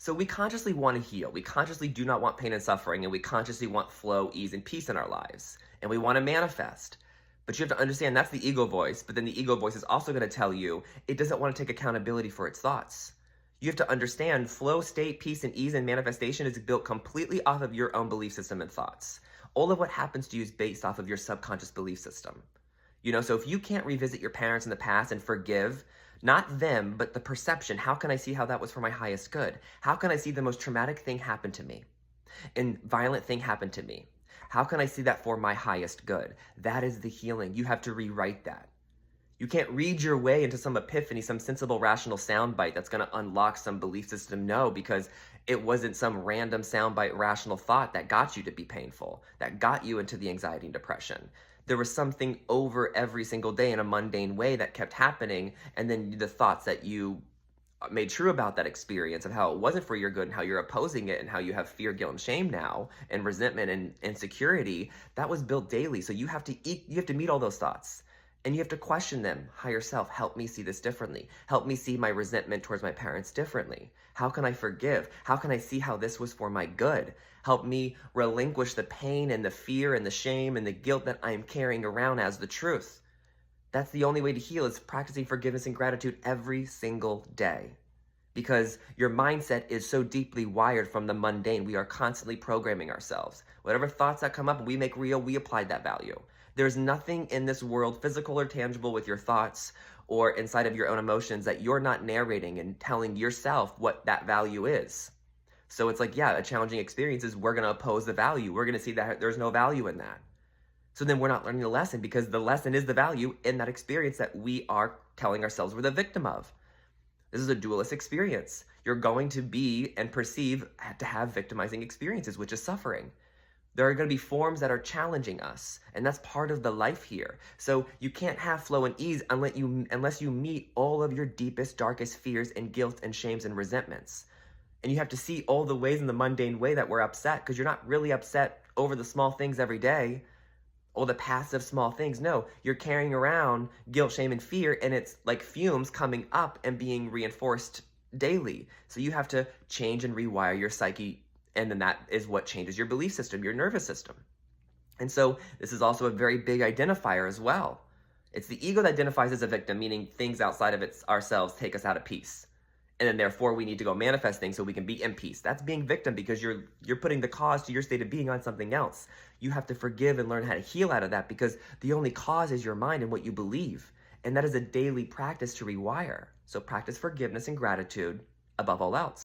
So we consciously want to heal. We consciously do not want pain and suffering, and we consciously want flow, ease, and peace in our lives. And we want to manifest. But you have to understand that's the ego voice, but then the ego voice is also going to tell you it doesn't want to take accountability for its thoughts. You have to understand flow, state, peace, and ease and manifestation is built completely off of your own belief system and thoughts. All of what happens to you is based off of your subconscious belief system. So if you can't revisit your parents in the past and forgive, not them, but the perception, how can I see how that was for my highest good? How can I see the most traumatic thing happen to me and violent thing happen to me? How can I see that for my highest good? That is the healing. You have to rewrite that. You can't read your way into some epiphany, some sensible, rational soundbite that's going to unlock some belief system. No, because it wasn't some random soundbite, rational thought that got you to be painful, that got you into the anxiety and depression. There was something over every single day in a mundane way that kept happening, and then the thoughts that you made true about that experience of how it wasn't for your good and how you're opposing it and how you have fear, guilt, and shame now and resentment and insecurity, that was built daily. So you have to meet all those thoughts. And you have to question them. Higher self, help me see this differently. Help me see my resentment towards my parents differently. How can I forgive? How can I see how this was for my good? Help me relinquish the pain and the fear and the shame and the guilt that I am carrying around as the truth. That's the only way to heal, is practicing forgiveness and gratitude every single day. Because your mindset is so deeply wired from the mundane. We are constantly programming ourselves. Whatever thoughts that come up, we make real, we apply that value. There's nothing in this world, physical or tangible, with your thoughts or inside of your own emotions that you're not narrating and telling yourself what that value is. So it's like, yeah, a challenging experience is we're going to oppose the value. We're going to see that there's no value in that. So then we're not learning the lesson, because the lesson is the value in that experience that we are telling ourselves we're the victim of. This is a dualist experience. You're going to be and perceive to have victimizing experiences, which is suffering. There are going to be forms that are challenging us, and that's part of the life here. So you can't have flow and ease unless you meet all of your deepest, darkest fears and guilt and shames and resentments. And you have to see all the ways in the mundane way that we're upset, because you're not really upset over the small things every day, or the passive small things. No, you're carrying around guilt, shame, and fear, and it's like fumes coming up and being reinforced daily. So you have to change and rewire your psyche, and then that is what changes your belief system, your nervous system. And so this is also a very big identifier as well. It's the ego that identifies as a victim, meaning things outside of ourselves take us out of peace. And then therefore we need to go manifest things so we can be in peace. That's being victim, because you're putting the cause to your state of being on something else. You have to forgive and learn how to heal out of that, because the only cause is your mind and what you believe. And that is a daily practice to rewire. So practice forgiveness and gratitude above all else.